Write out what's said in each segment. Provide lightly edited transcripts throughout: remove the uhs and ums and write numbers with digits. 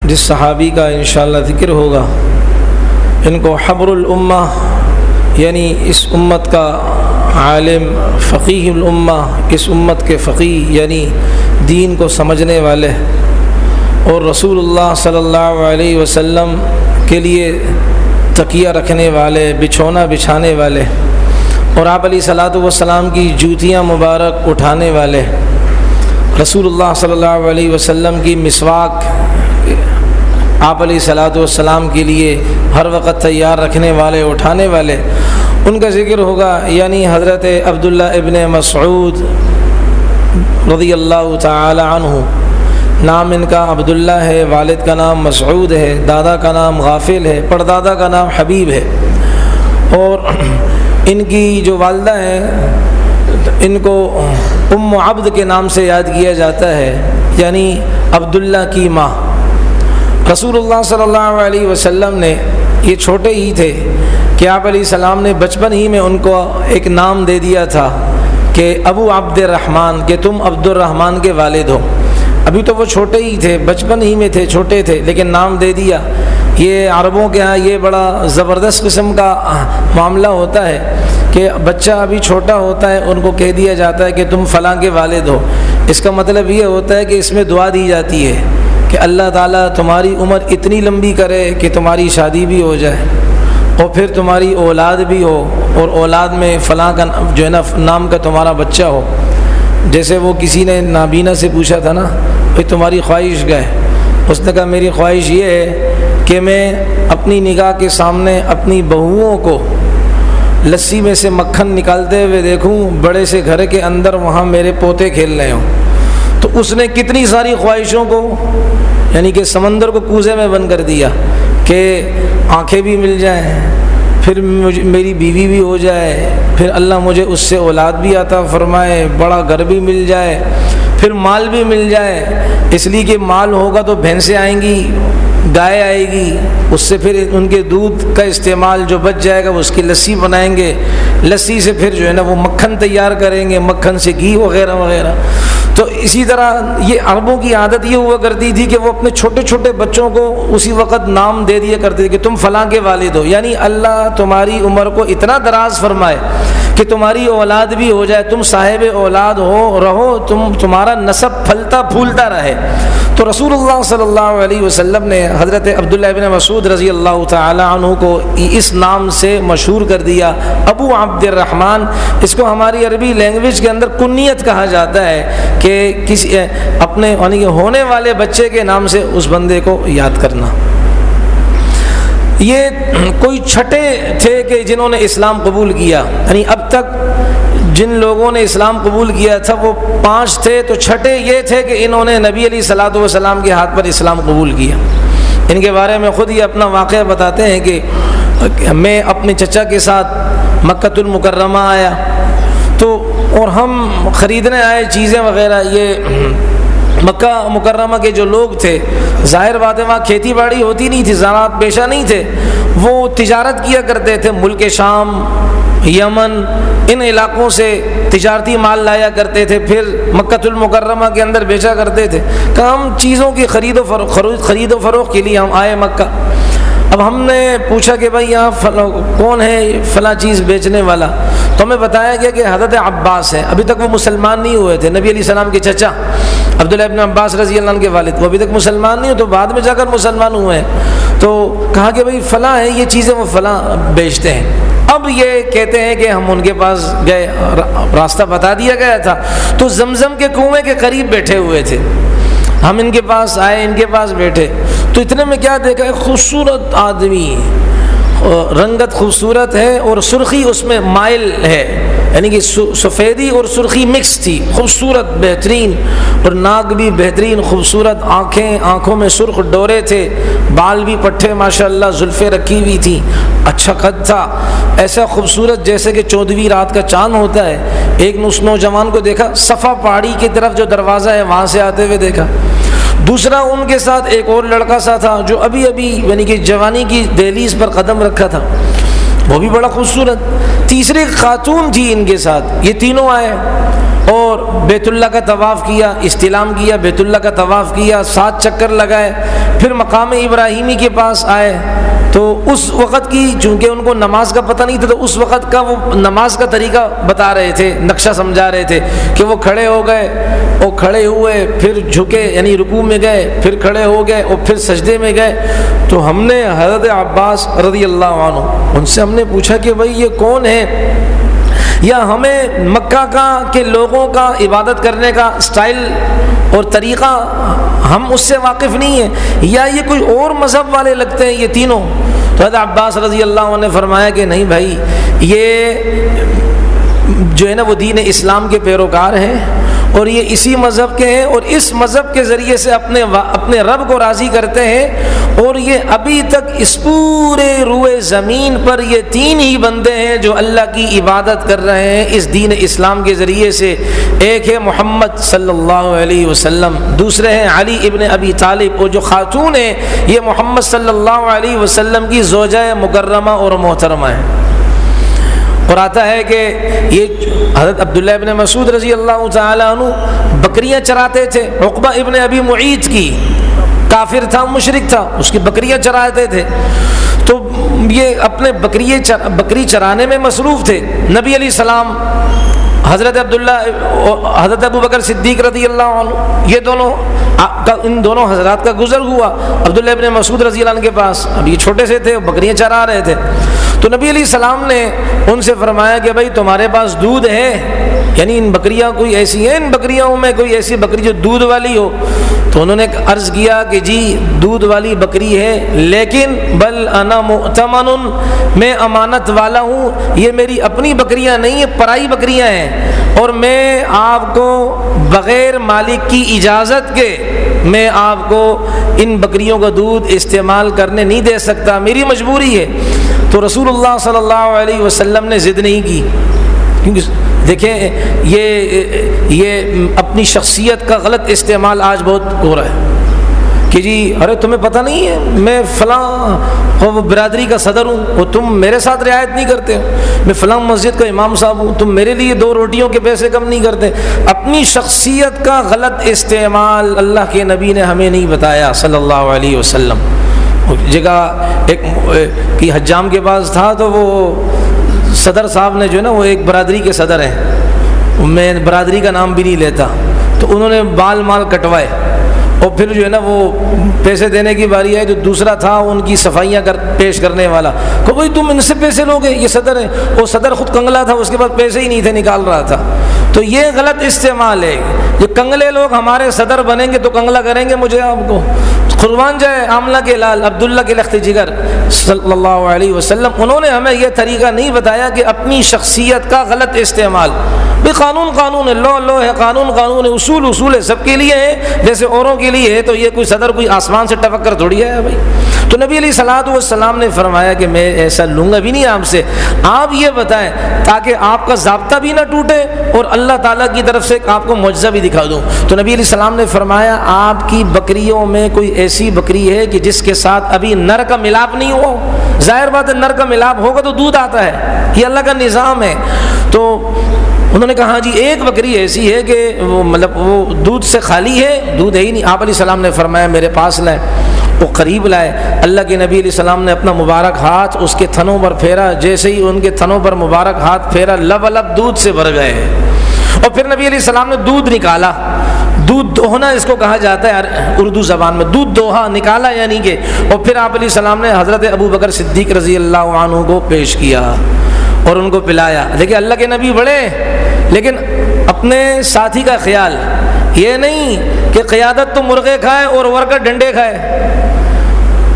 جس صحابی کا انشاءاللہ ذکر ہوگا، ان کو حبر الامہ یعنی اس امت کا عالم، فقیہ الامہ، اس امت کے فقیہ یعنی دین کو سمجھنے والے، اور رسول اللہ صلی اللہ علیہ وسلم کے لیے تکیہ رکھنے والے، بچھونا بچھانے والے، اور آپ علیہ الصلوۃ والسلام کی جوتیاں مبارک اٹھانے والے، رسول اللہ صلی اللہ علیہ وسلم کی مسواک آپ علیہ الصلوۃ والسلام کے لیے ہر وقت تیار رکھنے والے، اٹھانے والے، ان کا ذکر ہوگا، یعنی حضرت عبداللہ ابن مسعود رضی اللہ تعالی عنہ، نام ان کا عبداللہ ہے، والد کا نام مسعود ہے، دادا کا نام غافل ہے، پردادا کا نام حبیب ہے، اور ان کی جو والدہ ہیں ان کو ام عبد کے نام سے یاد کیا جاتا ہے، یعنی عبداللہ کی ماں۔ رسول اللہ صلی اللہ علیہ وسلم نے، یہ چھوٹے ہی تھے کہ آپ علیہ السلام نے بچپن ہی میں ان کو ایک نام دے دیا تھا کہ ابو عبد الرحمن، کہ تم عبد الرحمن کے والد ہو۔ ابھی تو وہ چھوٹے ہی تھے، بچپن ہی میں تھے، چھوٹے تھے، لیکن نام دے دیا۔ یہ عربوں کے ہاں یہ بڑا زبردست قسم کا معاملہ ہوتا ہے کہ بچہ ابھی چھوٹا ہوتا ہے، ان کو کہہ دیا جاتا ہے کہ تم فلاں کے والد ہو۔ اس کا مطلب یہ ہوتا ہے کہ اس میں دعا دی جاتی ہے کہ اللہ تعالیٰ تمہاری عمر اتنی لمبی کرے کہ تمہاری شادی بھی ہو جائے، اور پھر تمہاری اولاد بھی ہو، اور اولاد میں فلاں کا جو ہے نا نام کا تمہارا بچہ ہو۔ جیسے وہ کسی نے نابینا سے پوچھا تھا نا، بھئی تمہاری خواہش کیا ہے؟ اس نے کہا میری خواہش یہ ہے کہ میں اپنی نگاہ کے سامنے اپنی بہوؤں کو لسی میں سے مکھن نکالتے ہوئے دیکھوں، بڑے سے گھر کے اندر وہاں میرے پوتے کھیل رہے ہوں۔ تو اس نے کتنی ساری خواہشوں کو یعنی کہ سمندر کو کوزے میں بند کر دیا کہ آنکھیں بھی مل جائیں، پھر میری بیوی بھی ہو جائے، پھر اللہ مجھے اس سے اولاد بھی عطا فرمائے، بڑا گھر بھی مل جائے، پھر مال بھی مل جائے، اس لیے کہ مال ہوگا تو بھینسیں آئیں گی، گائے آئے گی، اس سے پھر ان کے دودھ کا استعمال جو بچ جائے گا اس کی لسی بنائیں گے، لسی سے پھر جو ہے نا وہ مکھن تیار کریں گے، مکھن سے گھی وغیرہ وغیرہ۔ تو اسی طرح یہ عربوں کی عادت یہ ہوا کرتی تھی کہ وہ اپنے چھوٹے چھوٹے بچوں کو اسی وقت نام دے دیا کرتے تھے کہ تم فلاں کے والد ہو، یعنی اللہ تمہاری عمر کو اتنا دراز فرمائے کہ تمہاری اولاد بھی ہو جائے، تم صاحب اولاد ہو رہو، تمہارا نسب پھلتا پھولتا رہے۔ تو رسول اللہ صلی اللہ علیہ وسلم نے حضرت عبداللہ ابن مسعود رضی اللہ تعالی عنہ کو اس نام سے مشہور کر دیا، ابو عبد الرحمن۔ اس کو ہماری عربی لینگویج کے اندر کنیت کہا جاتا ہے کہ کسی اپنے یعنی ہونے والے بچے کے نام سے اس بندے کو یاد کرنا۔ یہ کوئی چھٹے تھے کہ جنہوں نے اسلام قبول کیا، یعنی اب تک جن لوگوں نے اسلام قبول کیا تھا وہ 5 تھے، تو چھٹے یہ تھے کہ انہوں نے نبی علیہ الصلوۃ والسلام کے ہاتھ پر اسلام قبول کیا۔ ان کے بارے میں خود یہ اپنا واقعہ بتاتے ہیں کہ میں اپنے چچا کے ساتھ مکہ المکرمہ آیا، تو اور ہم خریدنے آئے چیزیں وغیرہ۔ یہ مکہ مکرمہ کے جو لوگ تھے، ظاہر بات ہے وہاں کھیتی باڑی ہوتی نہیں تھی، زراعت پیشہ نہیں تھے، وہ تجارت کیا کرتے تھے، ملک شام، یمن، ان علاقوں سے تجارتی مال لایا کرتے تھے، پھر مکہ المکرمہ کے اندر بیچا کرتے تھے۔ کہ ہم چیزوں کی خرید و فروخت کے لیے ہم آئے مکہ۔ اب ہم نے پوچھا کہ بھائی یہاں کون ہے فلاں چیز بیچنے والا، تو ہمیں بتایا گیا کہ حضرت عباس ہے۔ ابھی تک وہ مسلمان نہیں ہوئے تھے، نبی علیہ السلام کے چچا عبداللہ ابن عباس رضی اللہ عنہ کے والد، وہ ابھی تک مسلمان نہیں ہوئے، تو بعد میں جا کر مسلمان ہوئے ہیں۔ تو کہا کہ بھائی فلاں ہے، یہ چیزیں وہ فلاں بیچتے ہیں۔ اب یہ کہتے ہیں کہ ہم ان کے پاس گئے، راستہ بتا دیا گیا تھا، تو زمزم کے کنویں کے قریب بیٹھے ہوئے تھے۔ ہم ان کے پاس آئے، ان کے پاس بیٹھے، تو اتنے میں کیا دیکھا، ایک خوبصورت آدمی، رنگت خوبصورت ہے اور سرخی اس میں مائل ہے، یعنی کہ سفیدی اور سرخی مکس تھی، خوبصورت بہترین، اور ناک بھی بہترین خوبصورت، آنکھوں میں سرخ ڈورے تھے، بال بھی پٹھے ماشاءاللہ، زلفیں رکھی ہوئی تھی، اچھا قد تھا، ایسا خوبصورت جیسے کہ 14ویں رات کا چاند ہوتا ہے۔ ایک نوجوان کو دیکھا، صفا پہاڑی کی طرف جو دروازہ ہے وہاں سے آتے ہوئے دیکھا۔ دوسرا ان کے ساتھ ایک اور لڑکا سا تھا جو ابھی یعنی کہ جوانی کی دہلیز پر قدم رکھا تھا، وہ بھی بڑا خوبصورت۔ تیسری خاتون تھی ان کے ساتھ، یہ تینوں آئے اور بیت اللہ کا طواف کیا، استلام کیا، بیت اللہ کا طواف کیا، 7 چکر لگائے۔ پھر مقام ابراہیمی کے پاس آئے تو اس وقت کی، چونکہ ان کو نماز کا پتہ نہیں تھا، تو اس وقت کا وہ نماز کا طریقہ بتا رہے تھے، نقشہ سمجھا رہے تھے کہ وہ کھڑے ہو گئے، وہ کھڑے ہوئے پھر جھکے یعنی رکوع میں گئے، پھر کھڑے ہو گئے اور پھر سجدے میں گئے۔ تو ہم نے حضرت عباس رضی اللہ عنہ ان سے ہم نے پوچھا کہ بھائی یہ کون ہے، یا ہمیں مکہ کا کے لوگوں کا عبادت کرنے کا سٹائل اور طریقہ ہم اس سے واقف نہیں ہیں، یا یہ کوئی اور مذہب والے لگتے ہیں یہ تینوں؟ تو حضرت عباس رضی اللہ عنہ نے فرمایا کہ نہیں بھائی، یہ جو ہے نا وہ دین اسلام کے پیروکار ہیں اور یہ اسی مذہب کے ہیں اور اس مذہب کے ذریعے سے اپنے رب کو راضی کرتے ہیں، اور یہ ابھی تک اس پورے روئے زمین پر یہ تین ہی بندے ہیں جو اللہ کی عبادت کر رہے ہیں اس دین اسلام کے ذریعے سے۔ ایک ہے محمد صلی اللہ علیہ وسلم، دوسرے ہیں علی ابن ابی طالب، اور جو خاتون ہیں یہ محمد صلی اللہ علیہ وسلم کی زوجہ مکرمہ اور محترمہ ہیں۔ اور آتا ہے کہ یہ حضرت عبداللہ ابن مسعود رضی اللہ تعالیٰ عنہ بکریاں چراتے تھے، عقبہ ابن ابی معیط کی، کافر تھا، مشرک تھا، اس کی بکریاں چراتے تھے، تو یہ اپنے بکری چرانے میں مصروف تھے۔ نبی علیہ السلام، حضرت عبداللہ، حضرت ابو بکر صدیق رضی اللہ عنہ، یہ دونوں ان دونوں حضرات کا گزر ہوا عبداللہ ابن مسعود رضی اللہ عنہ کے پاس۔ اب یہ چھوٹے سے تھے، بکریاں چرا رہے تھے، تو نبی علیہ السلام نے ان سے فرمایا کہ بھائی تمہارے پاس دودھ ہے، یعنی ان بکریاں کوئی ایسی ہیں، ان بکریوں میں کوئی ایسی بکری جو دودھ والی ہو؟ تو انہوں نے عرض کیا کہ جی دودھ والی بکری ہے، لیکن بل انا مؤتمن، میں امانت والا ہوں، یہ میری اپنی بکریاں نہیں ہیں، پرائی بکریاں ہیں، اور میں آپ کو بغیر مالک کی اجازت کے میں آپ کو ان بکریوں کا دودھ استعمال کرنے نہیں دے سکتا، میری مجبوری ہے۔ تو رسول اللہ صلی اللہ علیہ وسلم نے ضد نہیں کی، کیونکہ دیکھیں یہ اپنی شخصیت کا غلط استعمال آج بہت ہو رہا ہے کہ جی ارے تمہیں پتہ نہیں ہے میں فلاں برادری کا صدر ہوں اور تم میرے ساتھ رعایت نہیں کرتے ہو، میں فلاں مسجد کا امام صاحب ہوں، تم میرے لیے 2 روٹیوں کے پیسے کم نہیں کرتے۔ اپنی شخصیت کا غلط استعمال اللہ کے نبی نے ہمیں نہیں بتایا صلی اللہ علیہ وسلم۔ جگہ ایک کہ حجام کے پاس تھا، تو وہ صدر صاحب نے جو ہے نا وہ ایک برادری کے صدر ہیں، میں برادری کا نام بھی نہیں لیتا، تو انہوں نے بال مال کٹوائے، اور پھر جو ہے نا وہ پیسے دینے کی باری آئی، جو دوسرا تھا ان کی صفائیاں پیش کرنے والا، کہ بھائی تم ان سے پیسے لوگے، یہ صدر ہے، وہ صدر خود کنگلا تھا، اس کے بعد پیسے ہی نہیں تھے، نکال رہا تھا۔ تو یہ غلط استعمال ہے، یہ کنگلے لوگ ہمارے صدر بنیں گے تو کنگلا کریں گے مجھے آپ کو۔ قربان جائے آملہ کے لال عبداللہ کے لخت جگر صلی اللہ علیہ وسلم، انہوں نے ہمیں یہ طریقہ نہیں بتایا کہ اپنی شخصیت کا غلط استعمال۔ بھی قانون قانون ہے، لو ہے، قانون قانون ہے، اصول ہے، سب کے لیے ہے، جیسے اوروں کے لیے ہے، تو یہ کوئی صدر کوئی آسمان سے ٹپک کر تھوڑی ہے بھائی۔ تو نبی علیہ الصلوۃ والسلام نے فرمایا کہ میں ایسا لوں گا بھی نہیں آپ سے، آپ یہ بتائیں تاکہ آپ کا ضابطہ بھی نہ ٹوٹے اور اللہ تعالیٰ کی طرف سے آپ کو معجزہ بھی دکھا دوں۔ تو نبی علیہ السلام نے فرمایا آپ کی بکریوں میں کوئی ایسی بکری ہے کہ جس کے ساتھ ابھی نر کا ملاپ نہیں ہوا؟ ظاہر بات ہے نر کا ملاپ ہوگا تو دودھ آتا ہے، یہ اللہ کا نظام ہے۔ تو انہوں نے کہا ہاں جی ایک بکری ایسی ہے کہ وہ مطلب وہ دودھ سے خالی ہے، دودھ ہے ہی نہیں۔ آپ علیہ السلام نے فرمایا میرے پاس لائے، وہ قریب لائے، اللہ کے نبی علیہ السلام نے اپنا مبارک ہاتھ اس کے تھنوں پر پھیرا، جیسے ہی ان کے تھنوں پر مبارک ہاتھ پھیرا لب دودھ سے بھر گئے، اور پھر نبی علیہ السلام نے دودھ نکالا، دودھ دوہنا اس کو کہا جاتا ہے اردو زبان میں، دودھ دوہا نکالا یعنی کہ، اور پھر آپ علیہ السلام نے حضرت ابو بکر صدیق رضی اللہ عنہ کو پیش کیا اور ان کو پلایا۔ دیکھیں اللہ کے نبی بڑے، لیکن اپنے ساتھی کا خیال، یہ نہیں کہ قیادت تو مرغے کھائے اور ورکر ڈنڈے کھائے،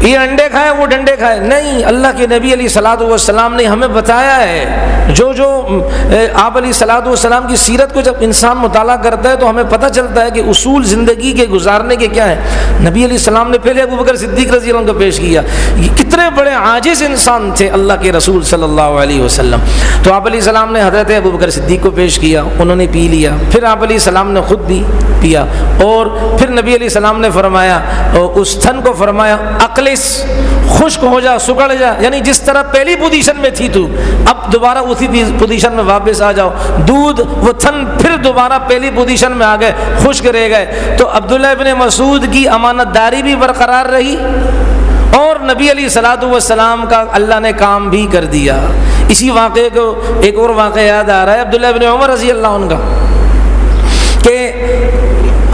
یہ انڈے کھائے وہ ڈنڈے کھائے، نہیں، اللہ کے نبی علیہ الصلوۃ والسلام نے ہمیں بتایا ہے۔ جو آپ علیہ الصلوۃ والسلام کی سیرت کو جب انسان مطالعہ کرتا ہے تو ہمیں پتہ چلتا ہے کہ اصول زندگی کے گزارنے کے کیا ہیں۔ نبی علیہ السلام نے پہلے ابو بکر صدیق رضی اللہ عنہ کو پیش کیا، یہ کتنے بڑے عاجز انسان تھے اللہ کے رسول صلی اللہ علیہ وسلم۔ تو آپ علیہ السلام نے حضرت ابو بکر صدیق کو پیش کیا، انہوں نے پی لیا، پھر آپ علیہ السلام نے خود بھی پیا، اور پھر نبی علیہ السلام نے فرمایا اس تھن کو فرمایا عقل اخلص، خشک ہو جا، سکڑ جا، یعنی جس طرح پہلی پوزیشن میں تھی تو اب دوبارہ اسی پوزیشن میں واپس آ جاؤ۔ دودھ وہ تھن پھر دوبارہ پہلی پوزیشن میں آ گئے، خشک رہ گئے۔ تو عبداللہ ابن مسعود کی امانت داری بھی برقرار رہی اور نبی علیہ الصلوۃ والسلام کا اللہ نے کام بھی کر دیا۔ اسی واقعے کو ایک اور واقعہ یاد آ رہا ہے عبداللہ ابن عمر رضی اللہ عنہ کا، کہ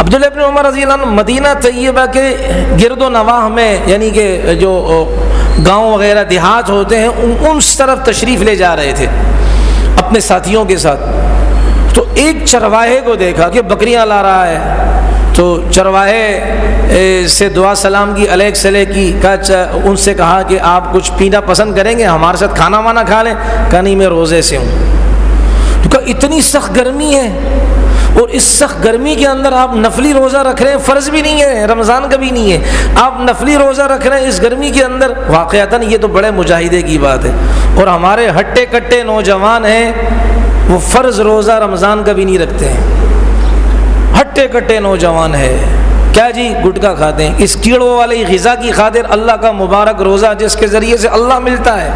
عبداللہ ابن عمر رضی اللہ عنہ مدینہ طیبہ کے گرد و نواح میں، یعنی کہ جو گاؤں وغیرہ دیہات ہوتے ہیں اس طرف تشریف لے جا رہے تھے اپنے ساتھیوں کے ساتھ۔ تو ایک چرواہے کو دیکھا کہ بکریاں لا رہا ہے، تو چرواہے سے دعا سلام کی، علیک سلے کی، ان سے کہا کہ آپ کچھ پینا پسند کریں گے، ہمارے ساتھ کھانا وانا کھا لیں؟ کہا نہیں، میں روزے سے ہوں۔ تو کہا اتنی سخت گرمی ہے اور اس سخت گرمی کے اندر آپ نفلی روزہ رکھ رہے ہیں، فرض بھی نہیں ہے، رمضان کا بھی نہیں ہے، آپ نفلی روزہ رکھ رہے ہیں اس گرمی کے اندر؟ واقعتاً یہ تو بڑے مجاہدے کی بات ہے۔ اور ہمارے ہٹے کٹے نوجوان ہیں وہ فرض روزہ رمضان کا بھی نہیں رکھتے ہیں، ہٹے کٹے نوجوان ہے، کیا جی گٹکا کھاتے ہیں، اس کیڑوں والی غذا کی خاطر اللہ کا مبارک روزہ جس کے ذریعے سے اللہ ملتا ہے،